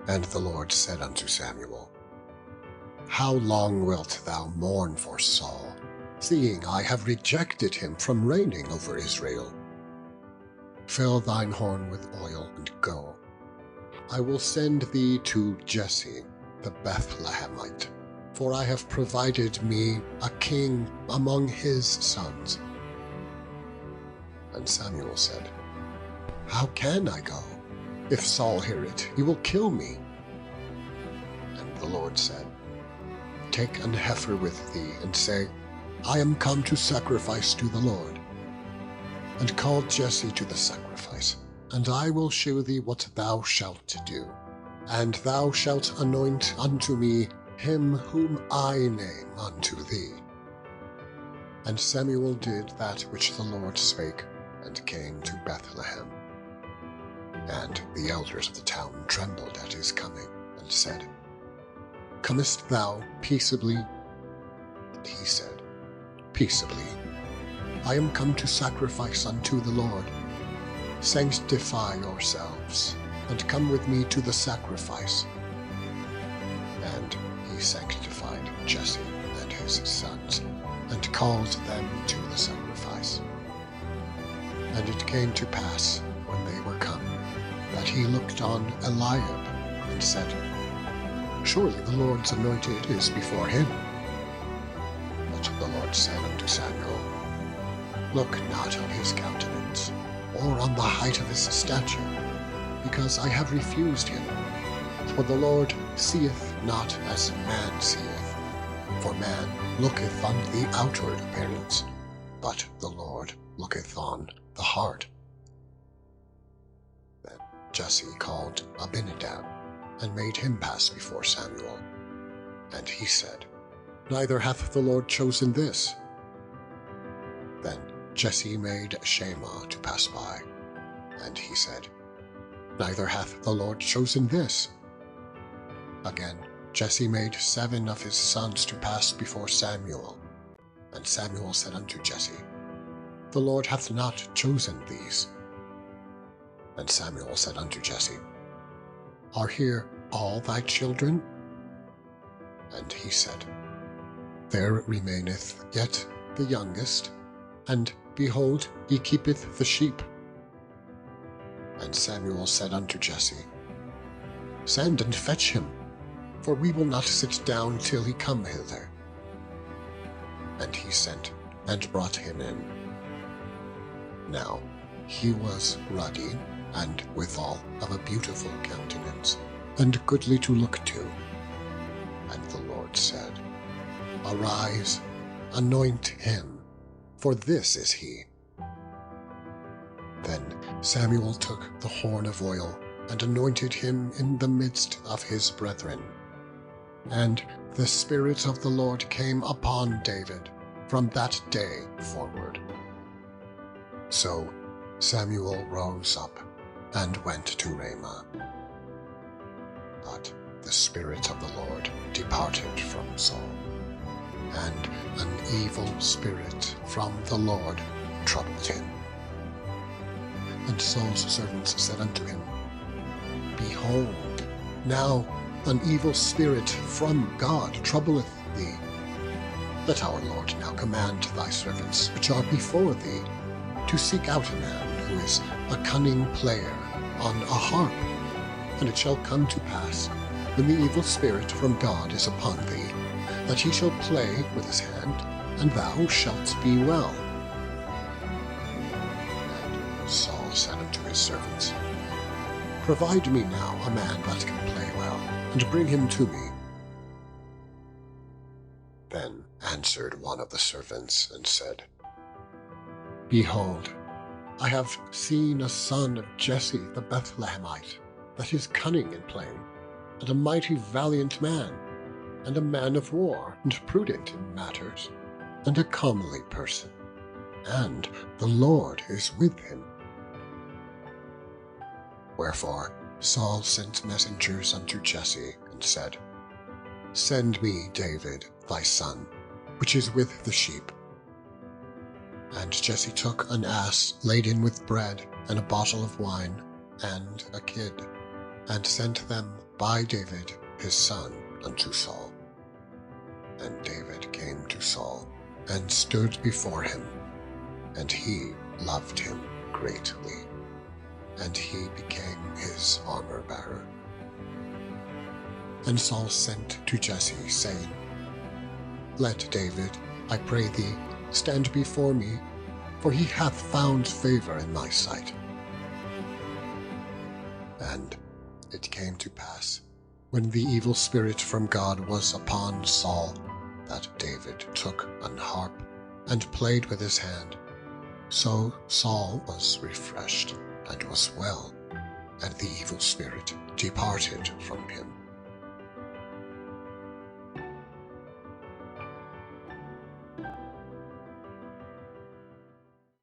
And the Lord said unto Samuel, How long wilt thou mourn for Saul, seeing I have rejected him from reigning over Israel? Fill thine horn with oil, and go. I will send thee to Jesse the Bethlehemite, for I have provided me a king among his sons. And Samuel said, How can I go? If Saul hear it, he will kill me. And the Lord said, Take an heifer with thee, and say, I am come to sacrifice to the Lord. And call Jesse to the sacrifice, and I will shew thee what thou shalt do. And thou shalt anoint unto me him whom I name unto thee. And Samuel did that which the Lord spake, and came to Bethlehem. And the elders of the town trembled at his coming, and said, Comest thou peaceably? And he said, Peaceably. I am come to sacrifice unto the Lord. Sanctify yourselves, and come with me to the sacrifice. And he sanctified Jesse and his sons, and called them to the sacrifice. And it came to pass, when they were come, that he looked on Eliab, and said, Surely the Lord's anointed is before him. But the Lord said unto Samuel, Look not on his countenance, or on the height of his stature, because I have refused him. For the Lord seeth not as man seeth. For man looketh on the outward appearance, but the Lord looketh on the heart. Then Jesse called Abinadab, and made him pass before Samuel. And he said, Neither hath the Lord chosen this. Then Jesse made Shammah to pass by, and he said, Neither hath the Lord chosen this. Again Jesse made 7 of his sons to pass before Samuel. And Samuel said unto Jesse, The Lord hath not chosen these. And Samuel said unto Jesse, Are here all thy children? And he said, There remaineth yet the youngest, and behold, he keepeth the sheep. And Samuel said unto Jesse, Send and fetch him, for we will not sit down till he come hither. And he sent, and brought him in. Now he was ruddy, and withal of a beautiful countenance, and goodly to look to. And the Lord said, Arise, anoint him, for this is he. Then Samuel took the horn of oil, and anointed him in the midst of his brethren. And the Spirit of the Lord came upon David from that day forward. So Samuel rose up, and went to Ramah. But the Spirit of the Lord departed from Saul, and an evil spirit from the Lord troubled him. And Saul's servants said unto him, Behold, now an evil spirit from God troubleth thee. Let our Lord now command thy servants which are before thee to seek out a man who is a cunning player on a harp. And it shall come to pass, when the evil spirit from God is upon thee, that he shall play with his hand, and thou shalt be well. And Saul said unto his servants, Provide me now a man that can play well, and bring him to me. Then answered one of the servants, and said, Behold, I have seen a son of Jesse the Bethlehemite, that is cunning in playing, and a mighty valiant man, and a man of war, and prudent in matters, and a comely person, and the Lord is with him. Wherefore Saul sent messengers unto Jesse, and said, Send me David thy son, which is with the sheep. And Jesse took an ass laden with bread, and a bottle of wine, and a kid. and sent them by David his son unto Saul. And David came to Saul, and stood before him, and he loved him greatly, and he became his armor-bearer. And Saul sent to Jesse, saying, Let David, I pray thee, stand before me, for he hath found favor in my sight. And it came to pass, when the evil spirit from God was upon Saul, that David took an harp, and played with his hand. So Saul was refreshed, and was well, and the evil spirit departed from him.